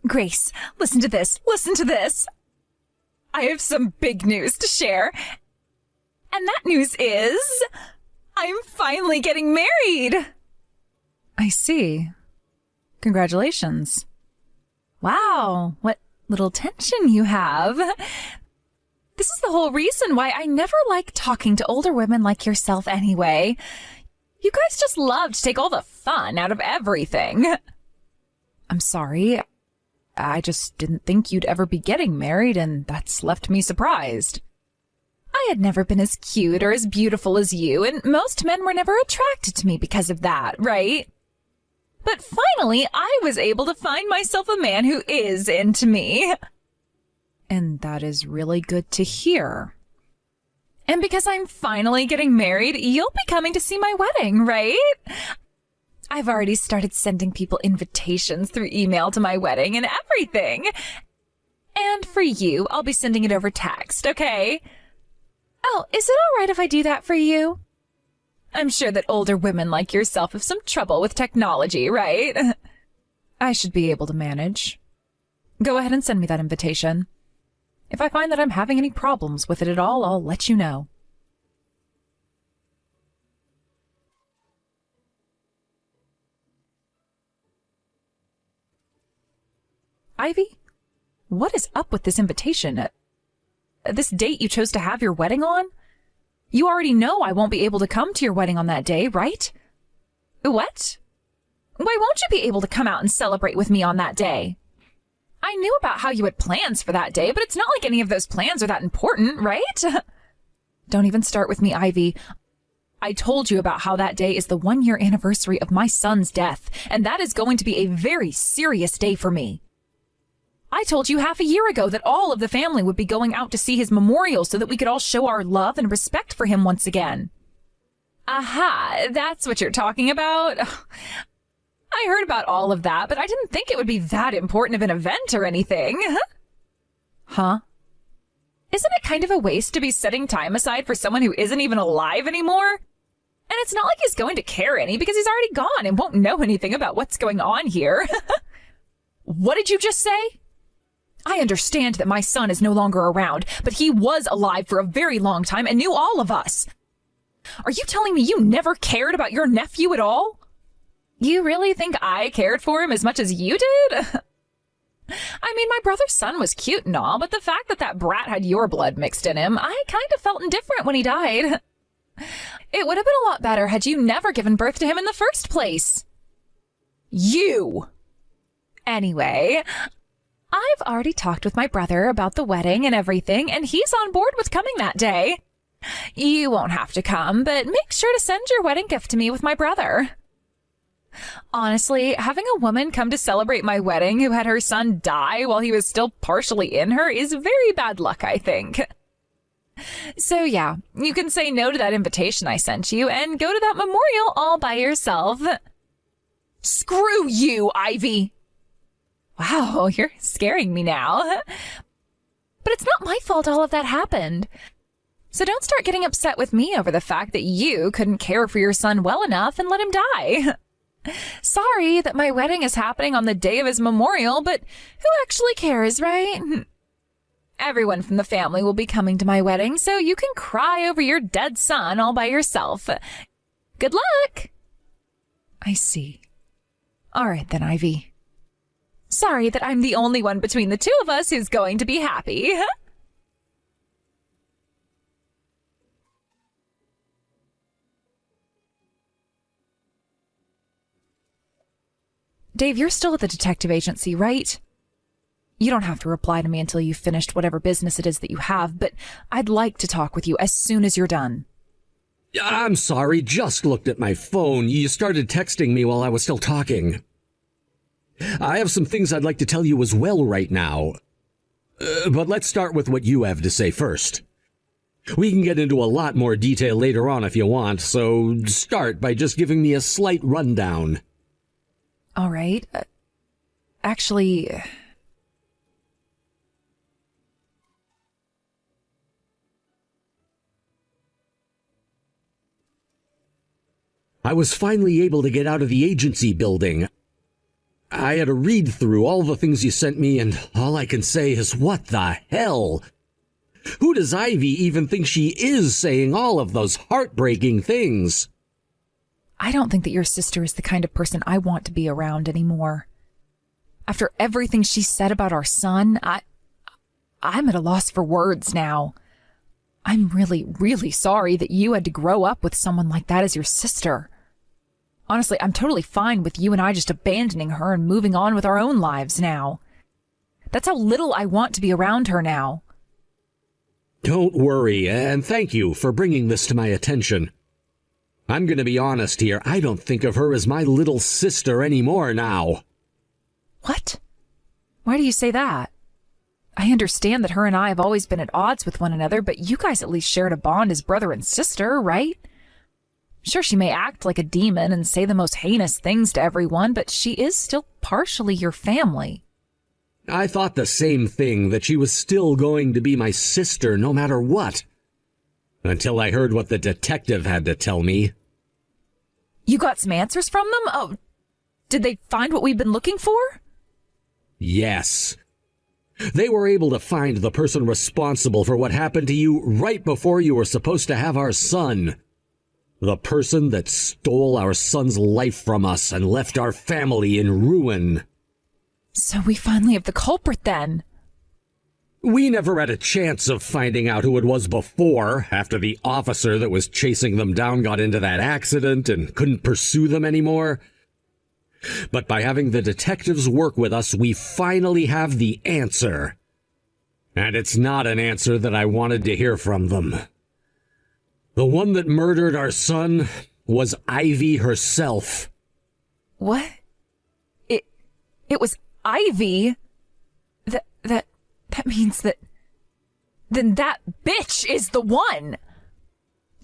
Grace, listen to this. Listen to this. I have some big news to share. And that news is, I'm finally getting married. I see. Congratulations. Wow, what little tension you have. This is the whole reason why I never like talking to older women like yourself anyway. You guys just love to take all the fun out of everything. I'm sorry. I just didn't think you'd ever be getting married, and that's left me surprised. I had never been as cute or as beautiful as you, and most men were never attracted to me because of that, right? But finally, I was able to find myself a man who is into me. And that is really good to hear. And because I'm finally getting married, you'll be coming to see my wedding, right? I've already started sending people invitations through email to my wedding and everything. And for you, I'll be sending it over text, okay? Oh, is it all right if I do that for you? I'm sure that older women like yourself have some trouble with technology, right? I should be able to manage. Go ahead and send me that invitation. If I find that I'm having any problems with it at all, I'll let you know. Ivy, what is up with this invitation? This date you chose to have your wedding on? You already know I won't be able to come to your wedding on that day, right? What? Why won't you be able to come out and celebrate with me on that day? I knew about how you had plans for that day, but it's not like any of those plans are that important, right? Don't even start with me, Ivy. I told you about how that day is the 1-year anniversary of my son's death, and that is going to be a very serious day for me. I told you half a year ago that all of the family would be going out to see his memorial so that we could all show our love and respect for him once again. Aha, that's what you're talking about? I heard about all of that, but I didn't think it would be that important of an event or anything. Huh? Isn't it kind of a waste to be setting time aside for someone who isn't even alive anymore? And it's not like he's going to care any because he's already gone and won't know anything about what's going on here. What did you just say? I understand that my son is no longer around, but he was alive for a very long time and knew all of us. Are you telling me you never cared about your nephew at all? You really think I cared for him as much as you did? I mean, my brother's son was cute and all, but the fact that that brat had your blood mixed in him, I kind of felt indifferent when he died. It would have been a lot better had you never given birth to him in the first place. You! Anyway, I've already talked with my brother about the wedding and everything, and he's on board with coming that day. You won't have to come, but make sure to send your wedding gift to me with my brother. Honestly, having a woman come to celebrate my wedding who had her son die while he was still partially in her is very bad luck, I think. So yeah, you can say no to that invitation I sent you and go to that memorial all by yourself. Screw you, Ivy! Wow, you're scaring me now. But it's not my fault all of that happened. So don't start getting upset with me over the fact that you couldn't care for your son well enough and let him die. Sorry that my wedding is happening on the day of his memorial, but who actually cares, right? Everyone from the family will be coming to my wedding, so you can cry over your dead son all by yourself. Good luck! I see. All right then, Ivy. Sorry that I'm the only one between the two of us who's going to be happy. Dave, you're still at the detective agency, right? You don't have to reply to me until you've finished whatever business it is that you have, but I'd like to talk with you as soon as you're done. I'm sorry, just looked at my phone. You started texting me while I was still talking. I have some things I'd like to tell you as well right now. But let's start with what you have to say first. We can get into a lot more detail later on if you want, so start by just giving me a slight rundown. All right. Actually... I was finally able to get out of the agency building. I had to read through all the things you sent me, and all I can say is, what the hell? Who does Ivy even think she is, saying all of those heartbreaking things? I don't think that your sister is the kind of person I want to be around anymore. After everything she said about our son, I'm at a loss for words now. I'm really, really sorry that you had to grow up with someone like that as your sister. Honestly, I'm totally fine with you and I just abandoning her and moving on with our own lives now. That's how little I want to be around her now. Don't worry, and thank you for bringing this to my attention. I'm going to be honest here, I don't think of her as my little sister anymore now. What? Why do you say that? I understand that her and I have always been at odds with one another, but you guys at least shared a bond as brother and sister, right? Sure, she may act like a demon and say the most heinous things to everyone, but she is still partially your family. I thought the same thing, that she was still going to be my sister no matter what. Until I heard what the detective had to tell me. You got some answers from them? Oh, did they find what we've been looking for? Yes. They were able to find the person responsible for what happened to you right before you were supposed to have our son. The person that stole our son's life from us and left our family in ruin. So we finally have the culprit then. We never had a chance of finding out who it was before, after the officer that was chasing them down got into that accident and couldn't pursue them anymore. But by having the detectives work with us, we finally have the answer. And it's not an answer that I wanted to hear from them. The one that murdered our son was Ivy herself. What? It was Ivy? That means that... Then that bitch is the one!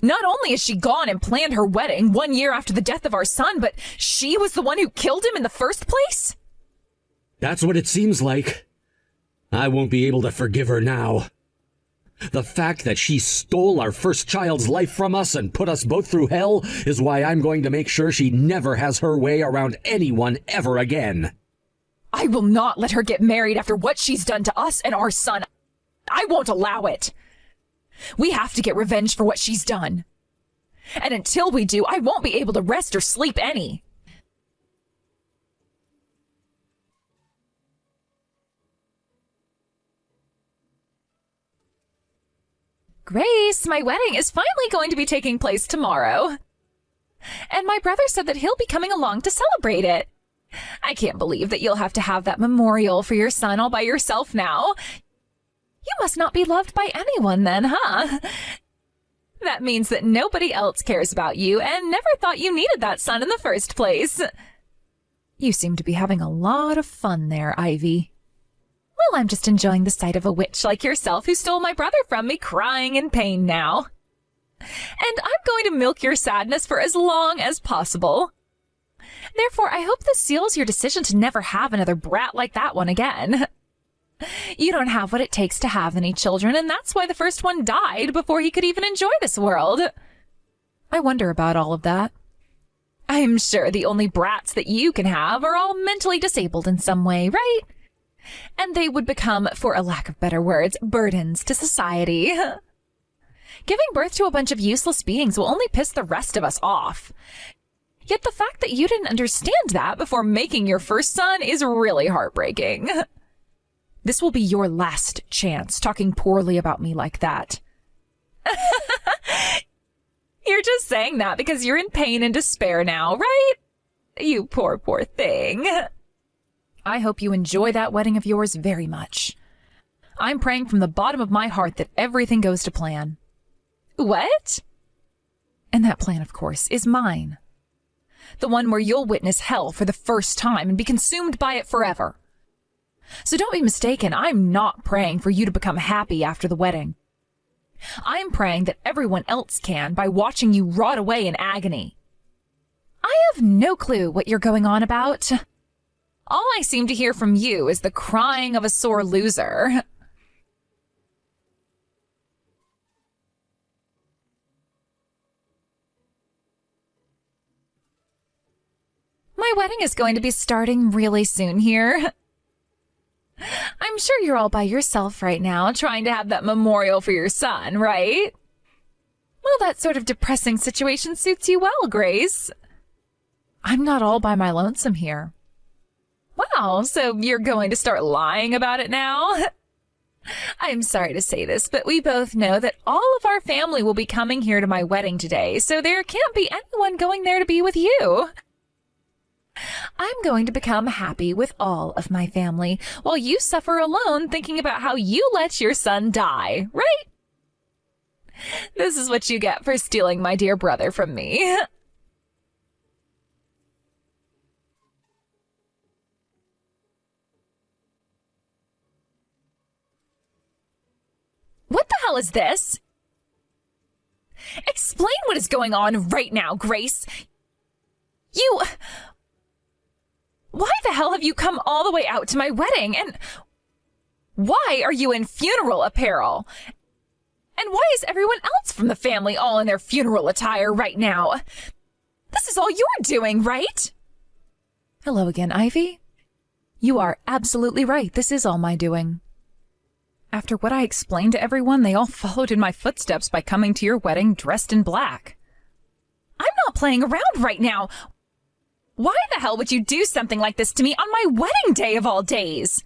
Not only has she gone and planned her wedding 1 year after the death of our son, but she was the one who killed him in the first place? That's what it seems like. I won't be able to forgive her now. The fact that she stole our first child's life from us and put us both through hell is why I'm going to make sure she never has her way around anyone ever again. I will not let her get married after what she's done to us and our son. I won't allow it. We have to get revenge for what she's done. And until we do, I won't be able to rest or sleep any. Grace, my wedding is finally going to be taking place tomorrow. And my brother said that he'll be coming along to celebrate it. I can't believe that you'll have to have that memorial for your son all by yourself now. You must not be loved by anyone then, huh? That means that nobody else cares about you and never thought you needed that son in the first place. You seem to be having a lot of fun there, Ivy. Well, I'm just enjoying the sight of a witch like yourself who stole my brother from me, crying in pain now. And I'm going to milk your sadness for as long as possible. Therefore, I hope this seals your decision to never have another brat like that one again. You don't have what it takes to have any children, and that's why the first one died before he could even enjoy this world. I wonder about all of that. I'm sure the only brats that you can have are all mentally disabled in some way, right? And they would become, for a lack of better words, burdens to society. Giving birth to a bunch of useless beings will only piss the rest of us off. Yet the fact that you didn't understand that before making your first son is really heartbreaking. This will be your last chance talking poorly about me like that. You're just saying that because you're in pain and despair now, right? You poor, poor thing. I hope you enjoy that wedding of yours very much. I'm praying from the bottom of my heart that everything goes to plan. What? And that plan, of course, is mine. The one where you'll witness hell for the first time and be consumed by it forever. So don't be mistaken, I'm not praying for you to become happy after the wedding. I'm praying that everyone else can by watching you rot away in agony. I have no clue what you're going on about. All I seem to hear from you is the crying of a sore loser. My wedding wedding is going to be starting really soon here. I'm sure you're all by yourself right now, trying to have that memorial for your son, right? Well, that sort of depressing situation suits you well, Grace. I'm not all by my lonesome here. Wow, so you're going to start lying about it now? I'm sorry to say this, but we both know that all of our family will be coming here to my wedding today, so there can't be anyone going there to be with you. I'm going to become happy with all of my family, while you suffer alone thinking about how you let your son die, right? This is what you get for stealing my dear brother from me. What the hell is this? Explain what is going on right now, Grace. Why the hell have you come all the way out to my wedding? And why are you in funeral apparel? And why is everyone else from the family all in their funeral attire right now? This is all you're doing, right? Hello again, Ivy. You are absolutely right. This is all my doing. After what I explained to everyone, they all followed in my footsteps by coming to your wedding dressed in black. I'm not playing around right now. Why the hell would you do something like this to me on my wedding day of all days?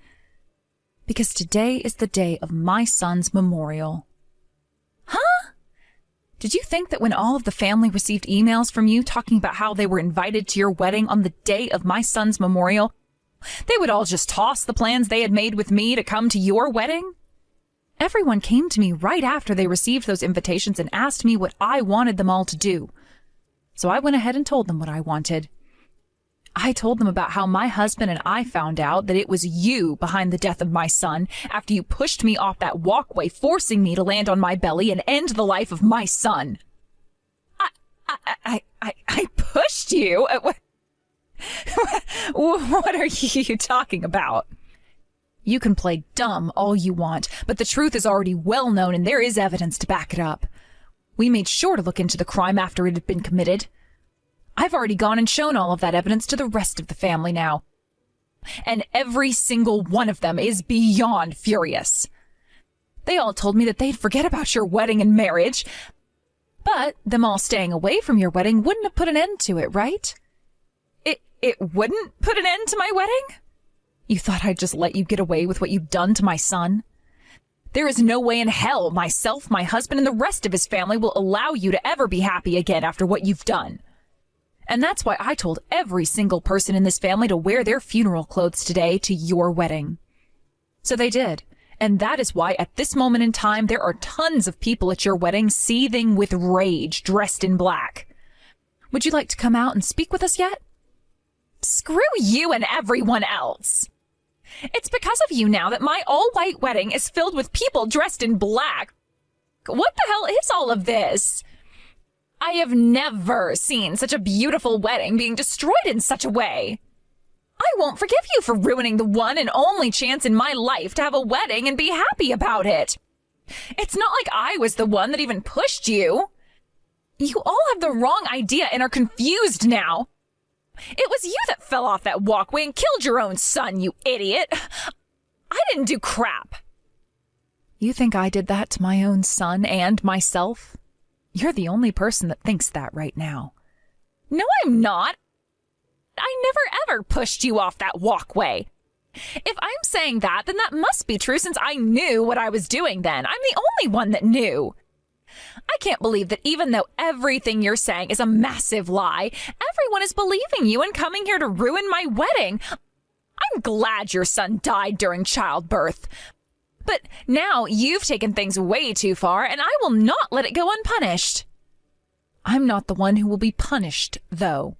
Because today is the day of my son's memorial. Huh? Did you think that when all of the family received emails from you talking about how they were invited to your wedding on the day of my son's memorial, they would all just toss the plans they had made with me to come to your wedding? Everyone came to me right after they received those invitations and asked me what I wanted them all to do. So I went ahead and told them what I wanted. I told them about how my husband and I found out that it was you behind the death of my son after you pushed me off that walkway, forcing me to land on my belly and end the life of my son. I pushed you? What are you talking about? You can play dumb all you want, but the truth is already well known and there is evidence to back it up. We made sure to look into the crime after it had been committed. I've already gone and shown all of that evidence to the rest of the family now. And every single one of them is beyond furious. They all told me that they'd forget about your wedding and marriage. But them all staying away from your wedding wouldn't have put an end to it, right? It wouldn't put an end to my wedding? You thought I'd just let you get away with what you'd done to my son? There is no way in hell myself, my husband, and the rest of his family will allow you to ever be happy again after what you've done. And that's why I told every single person in this family to wear their funeral clothes today to your wedding. So they did. And that is why at this moment in time, there are tons of people at your wedding seething with rage, dressed in black. Would you like to come out and speak with us yet? Screw you and everyone else. It's because of you now that my all-white wedding is filled with people dressed in black. What the hell is all of this? I have never seen such a beautiful wedding being destroyed in such a way. I won't forgive you for ruining the one and only chance in my life to have a wedding and be happy about it. It's not like I was the one that even pushed you. You all have the wrong idea and are confused now. It was you that fell off that walkway and killed your own son, you idiot. I didn't do crap. You think I did that to my own son and myself? You're the only person that thinks that right now. No, I'm not. I never ever pushed you off that walkway. If I'm saying that, then that must be true since I knew what I was doing then. I'm the only one that knew. I can't believe that even though everything you're saying is a massive lie, everyone is believing you and coming here to ruin my wedding. I'm glad your son died during childbirth. But now you've taken things way too far, and I will not let it go unpunished. I'm not the one who will be punished, though.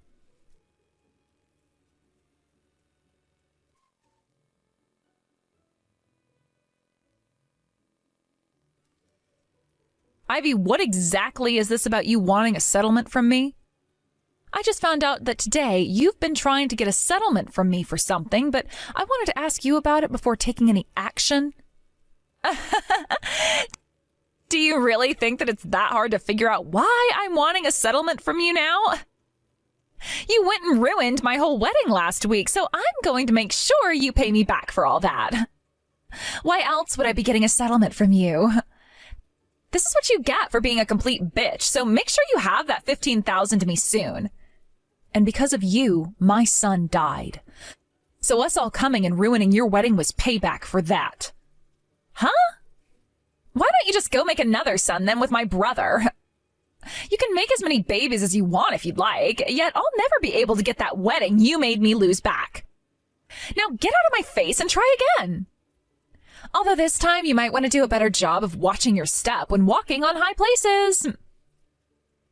Ivy, what exactly is this about you wanting a settlement from me? I just found out that today you've been trying to get a settlement from me for something, but I wanted to ask you about it before taking any action. Do you really think that it's that hard to figure out why I'm wanting a settlement from you now? You went and ruined my whole wedding last week, so I'm going to make sure you pay me back for all that. Why else would I be getting a settlement from you? This is what you get for being a complete bitch, so make sure you have that $15,000 to me soon. And because of you, my son died. So us all coming and ruining your wedding was payback for that. Huh? Why don't you just go make another son then with my brother? You can make as many babies as you want if you'd like, yet I'll never be able to get that wedding you made me lose back. Now get out of my face and try again. Although this time you might want to do a better job of watching your step when walking on high places.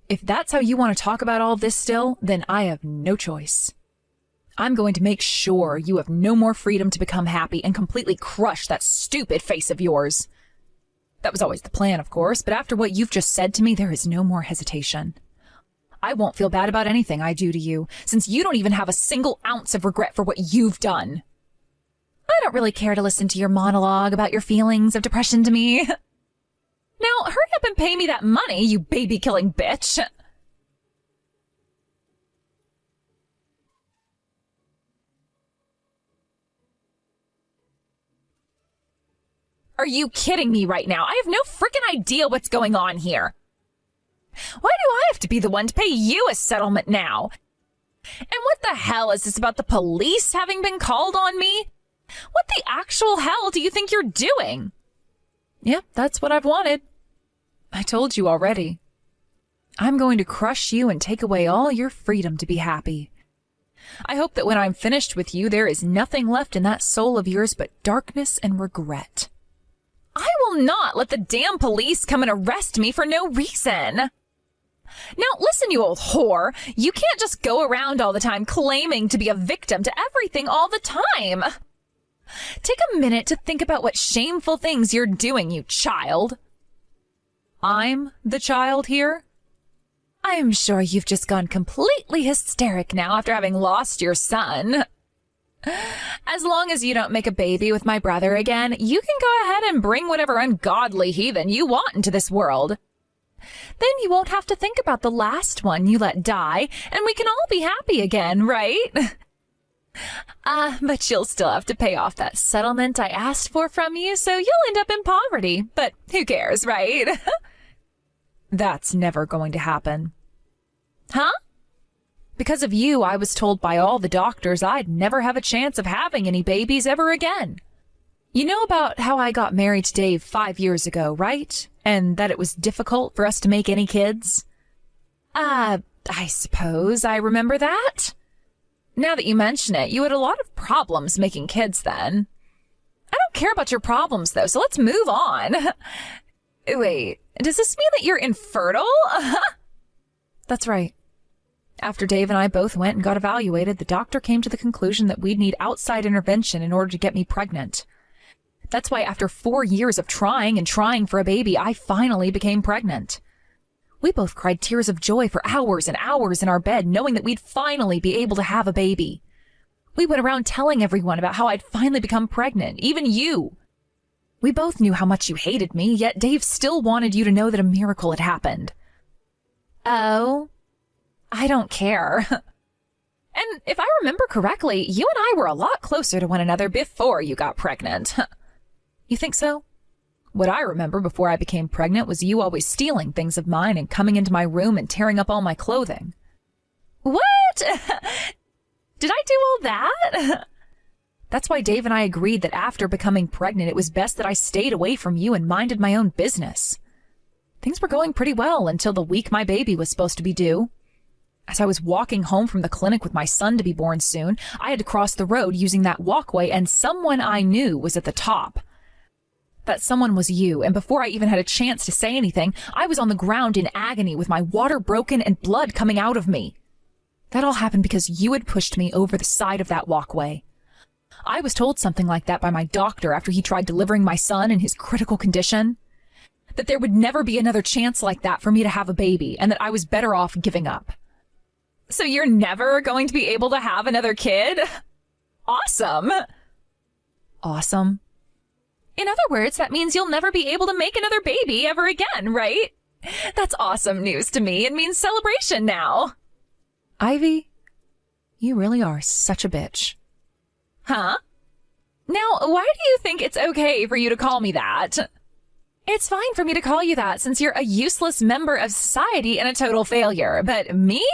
If that's how you want to talk about all this still, then I have no choice. I'm going to make sure you have no more freedom to become happy and completely crush that stupid face of yours. That was always the plan, of course, but after what you've just said to me, there is no more hesitation. I won't feel bad about anything I do to you, since you don't even have a single ounce of regret for what you've done. I don't really care to listen to your monologue about your feelings of depression to me. Now, hurry up and pay me that money, you baby-killing bitch. Are you kidding me right now? I have no frickin' idea what's going on here. Why do I have to be the one to pay you a settlement now? And what the hell is this about the police having been called on me? What the actual hell do you think you're doing? Yep, that's what I've wanted. I told you already. I'm going to crush you and take away all your freedom to be happy. I hope that when I'm finished with you, there is nothing left in that soul of yours but darkness and regret. I will not let the damn police come and arrest me for no reason. Now, listen, you old whore. You can't just go around all the time claiming to be a victim to everything all the time. Take a minute to think about what shameful things you're doing, you child. I'm the child here? I'm sure you've just gone completely hysteric now after having lost your son. As long as you don't make a baby with my brother again, you can go ahead and bring whatever ungodly heathen you want into this world. Then you won't have to think about the last one you let die, and we can all be happy again, right? But you'll still have to pay off that settlement I asked for from you, so you'll end up in poverty. But who cares, right? That's never going to happen. Huh? Because of you, I was told by all the doctors I'd never have a chance of having any babies ever again. You know about how I got married to Dave 5 years ago, right? And that it was difficult for us to make any kids? I suppose I remember that. Now that you mention it, you had a lot of problems making kids then. I don't care about your problems, though, so let's move on. Wait, does this mean that you're infertile? That's right. After Dave and I both went and got evaluated, the doctor came to the conclusion that we'd need outside intervention in order to get me pregnant. That's why after 4 years of trying and trying for a baby, I finally became pregnant. We both cried tears of joy for hours and hours in our bed, knowing that we'd finally be able to have a baby. We went around telling everyone about how I'd finally become pregnant, even you. We both knew how much you hated me, yet Dave still wanted you to know that a miracle had happened. Oh? I don't care. And if I remember correctly, you and I were a lot closer to one another before you got pregnant. You think so? What I remember before I became pregnant was you always stealing things of mine and coming into my room and tearing up all my clothing. What? Did I do all that? That's why Dave and I agreed that after becoming pregnant, it was best that I stayed away from you and minded my own business. Things were going pretty well until the week my baby was supposed to be due. As I was walking home from the clinic with my son to be born soon, I had to cross the road using that walkway, and someone I knew was at the top. That someone was you, and before I even had a chance to say anything, I was on the ground in agony with my water broken and blood coming out of me. That all happened because you had pushed me over the side of that walkway. I was told something like that by my doctor after he tried delivering my son in his critical condition. That there would never be another chance like that for me to have a baby, and that I was better off giving up. So you're never going to be able to have another kid? Awesome. Awesome. In other words, that means you'll never be able to make another baby ever again, right? That's awesome news to me and means celebration now. Ivy, You really are such a bitch. Huh? Now, why do you think it's okay for you to call me that? It's fine for me to call you that since you're a useless member of society and a total failure. But me?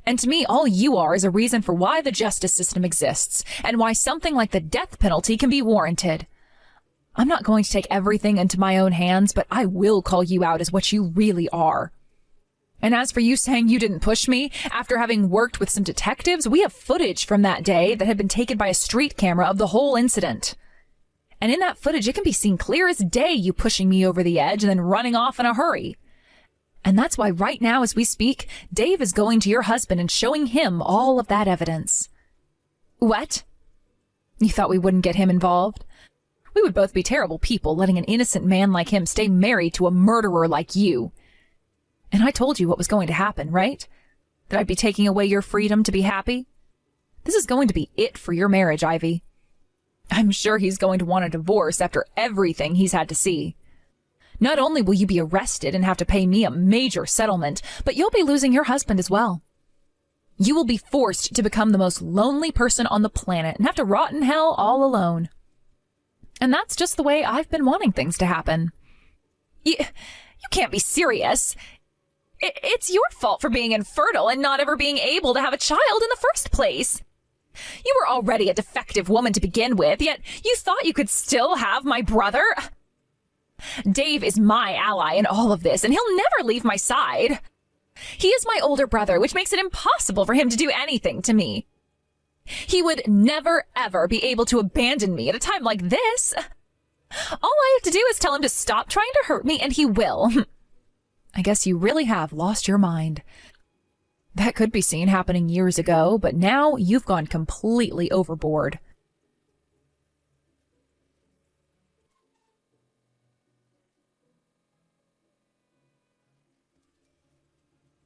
And to me, all you are is a reason for why the justice system exists and why something like the death penalty can be warranted. I'm not going to take everything into my own hands, but I will call you out as what you really are. And as for you saying you didn't push me, after having worked with some detectives, we have footage from that day that had been taken by a street camera of the whole incident. And in that footage, it can be seen clear as day you pushing me over the edge and then running off in a hurry. And that's why right now as we speak, Dave is going to your husband and showing him all of that evidence. What? You thought we wouldn't get him involved? We would both be terrible people letting an innocent man like him stay married to a murderer like you. And I told you what was going to happen, right? That I'd be taking away your freedom to be happy? This is going to be it for your marriage, Ivy. I'm sure he's going to want a divorce after everything he's had to see. Not only will you be arrested and have to pay me a major settlement, but you'll be losing your husband as well. You will be forced to become the most lonely person on the planet and have to rot in hell all alone. And that's just the way I've been wanting things to happen. You can't be serious. It's your fault for being infertile and not ever being able to have a child in the first place. You were already a defective woman to begin with, yet you thought you could still have my brother? Dave is my ally in all of this, and he'll never leave my side. He is my older brother, which makes it impossible for him to do anything to me. He would never, ever be able to abandon me at a time like this. All I have to do is tell him to stop trying to hurt me, and he will. I guess you really have lost your mind. That could be seen happening years ago, but now you've gone completely overboard.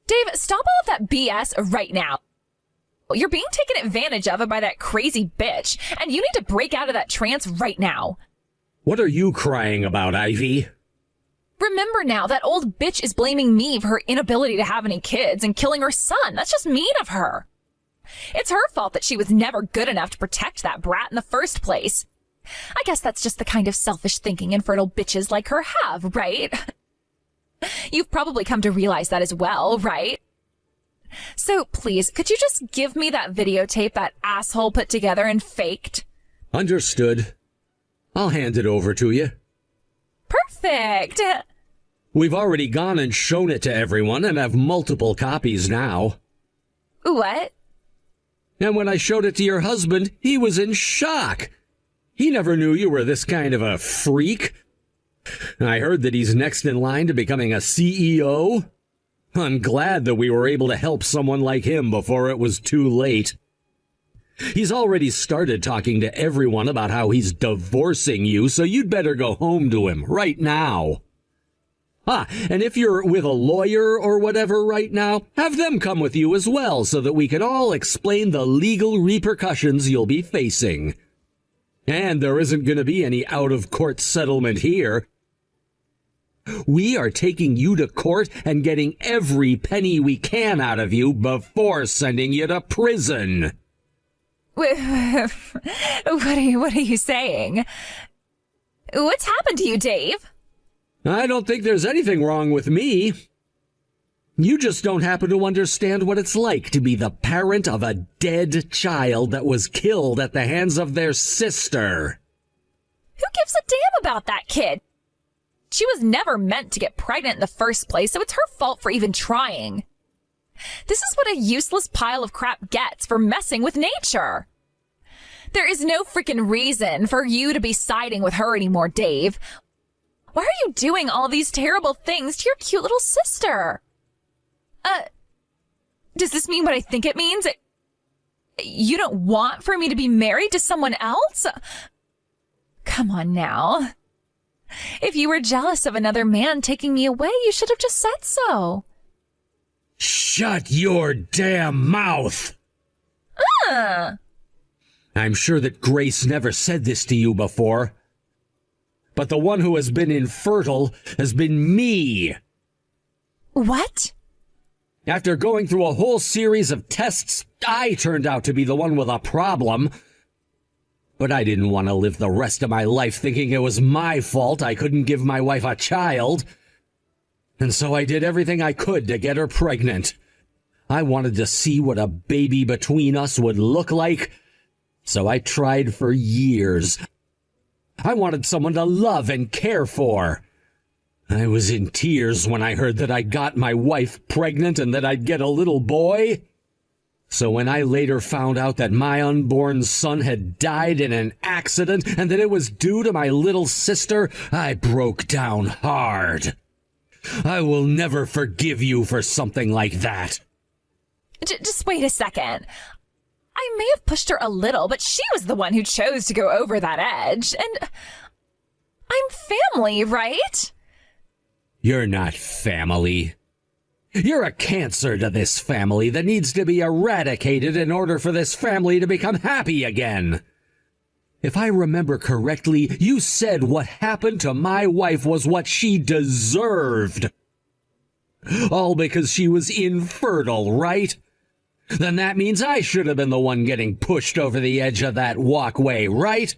Dave, stop all of that BS right now. You're being taken advantage of by that crazy bitch, and you need to break out of that trance right now. What are you crying about, Ivy? Remember now, that old bitch is blaming me for her inability to have any kids and killing her son. That's just mean of her. It's her fault that she was never good enough to protect that brat in the first place. I guess that's just the kind of selfish thinking infertile bitches like her have, right? You've probably come to realize that as well, right? So please, could you just give me that videotape that asshole put together and faked? Understood. I'll hand it over to you. Perfect! We've already gone and shown it to everyone and have multiple copies now. What? And when I showed it to your husband, he was in shock. He never knew you were this kind of a freak. I heard that he's next in line to becoming a CEO. I'm glad that we were able to help someone like him before it was too late. He's already started talking to everyone about how he's divorcing you, so you'd better go home to him right now. And if you're with a lawyer or whatever right now, have them come with you as well so that we can all explain the legal repercussions you'll be facing. And there isn't going to be any out-of-court settlement here. We are taking you to court and getting every penny we can out of you before sending you to prison. What are you saying? What's happened to you, Dave? I don't think there's anything wrong with me. You just don't happen to understand what it's like to be the parent of a dead child that was killed at the hands of their sister. Who gives a damn about that kid? She was never meant to get pregnant in the first place, so it's her fault for even trying. This is what a useless pile of crap gets for messing with nature. There is no freaking reason for you to be siding with her anymore, Dave. Why are you doing all these terrible things to your cute little sister? Does this mean what I think it means? You don't want for me to be married to someone else? Come on now. If you were jealous of another man taking me away, you should have just said so. Shut your damn mouth! I'm sure that Grace never said this to you before. But the one who has been infertile has been me. What? After going through a whole series of tests, I turned out to be the one with a problem. But I didn't want to live the rest of my life thinking it was my fault I couldn't give my wife a child. And so I did everything I could to get her pregnant. I wanted to see what a baby between us would look like, so I tried for years. I wanted someone to love and care for. I was in tears when I heard that I got my wife pregnant and that I'd get a little boy. So when I later found out that my unborn son had died in an accident and that it was due to my little sister, I broke down hard. I will never forgive you for something like that. Just wait a second. I may have pushed her a little, but she was the one who chose to go over that edge. And I'm family, right? You're not family. You're a cancer to this family that needs to be eradicated in order for this family to become happy again. If I remember correctly, you said what happened to my wife was what she deserved. All because she was infertile, right? Then that means I should have been the one getting pushed over the edge of that walkway, right?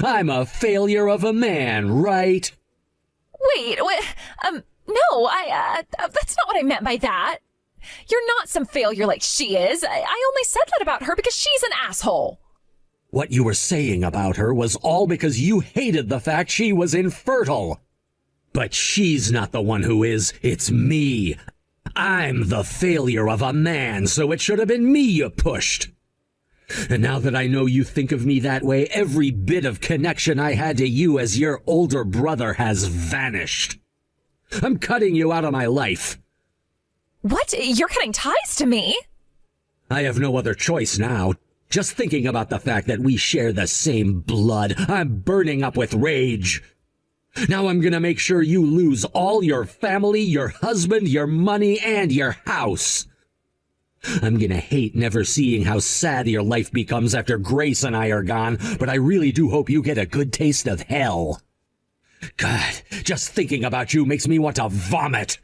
I'm a failure of a man, right? Wait, no, that's not what I meant by that. You're not some failure like she is. I only said that about her because she's an asshole. What you were saying about her was all because you hated the fact she was infertile. But she's not the one who is, it's me. I'm the failure of a man, so it should have been me you pushed. And now that I know you think of me that way, every bit of connection I had to you as your older brother has vanished. I'm cutting you out of my life. What? You're cutting ties to me? I have no other choice now. Just thinking about the fact that we share the same blood, I'm burning up with rage. Now I'm gonna make sure you lose all your family, your husband, your money, and your house. I'm gonna hate never seeing how sad your life becomes after Grace and I are gone, but I really do hope you get a good taste of hell. God, just thinking about you makes me want to vomit.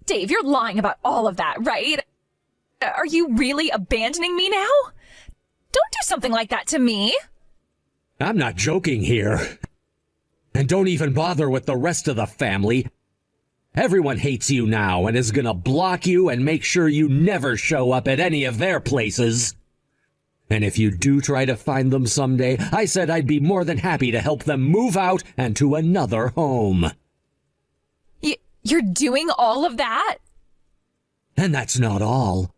Dave, you're lying about all of that, right? Are you really abandoning me now? Don't do something like that to me. I'm not joking here. And don't even bother with the rest of the family. Everyone hates you now and is gonna block you and make sure you never show up at any of their places. And if you do try to find them someday, I said I'd be more than happy to help them move out and to another home. You're doing all of that? And that's not all.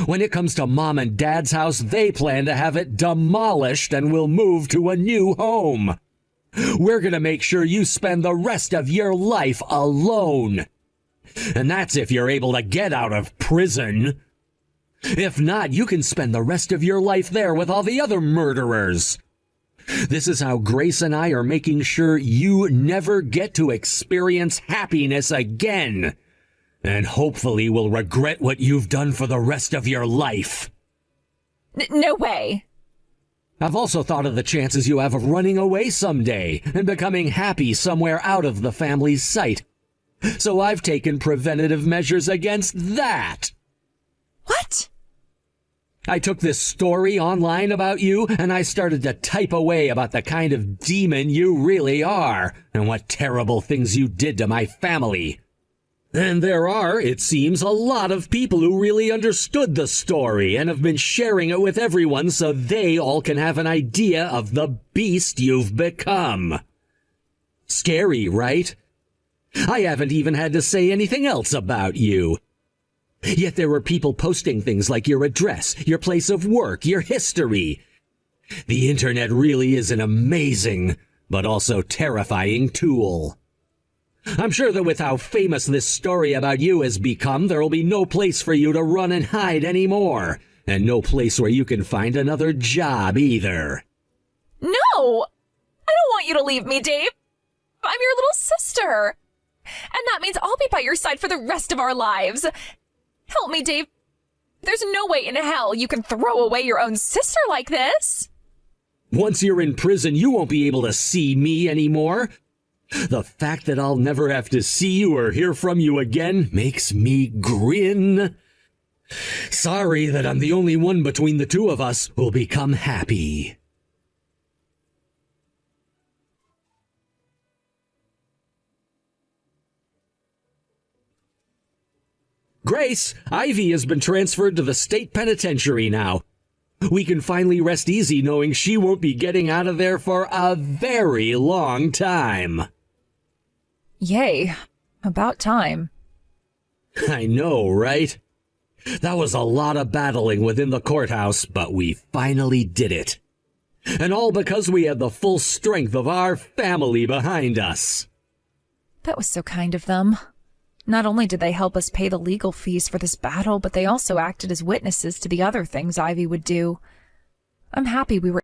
When it comes to Mom and Dad's house, they plan to have it demolished and will move to a new home. We're gonna make sure you spend the rest of your life alone. And that's if you're able to get out of prison. If not, you can spend the rest of your life there with all the other murderers. This is how Grace and I are making sure you never get to experience happiness again. And hopefully will regret what you've done for the rest of your life. No way. I've also thought of the chances you have of running away someday and becoming happy somewhere out of the family's sight. So I've taken preventative measures against that. What? I took this story online about you and I started to type away about the kind of demon you really are and what terrible things you did to my family. And there are, it seems, a lot of people who really understood the story and have been sharing it with everyone so they all can have an idea of the beast you've become. Scary, right? I haven't even had to say anything else about you. Yet there were people posting things like your address, your place of work, your history. The internet really is an amazing, but also terrifying tool. I'm sure that with how famous this story about you has become, there'll be no place for you to run and hide anymore, and no place where you can find another job either. No! I don't want you to leave me, Dave. I'm your little sister. And that means I'll be by your side for the rest of our lives. Help me, Dave. There's no way in hell you can throw away your own sister like this. Once you're in prison, you won't be able to see me anymore. The fact that I'll never have to see you or hear from you again makes me grin. Sorry that I'm the only one between the two of us who'll become happy. Grace, Ivy has been transferred to the state penitentiary now. We can finally rest easy knowing she won't be getting out of there for a very long time. Yay. About time. I know, right? That was a lot of battling within the courthouse, but we finally did it. And all because we had the full strength of our family behind us. That was so kind of them. Not only did they help us pay the legal fees for this battle, but they also acted as witnesses to the other things Ivy would do. I'm happy we were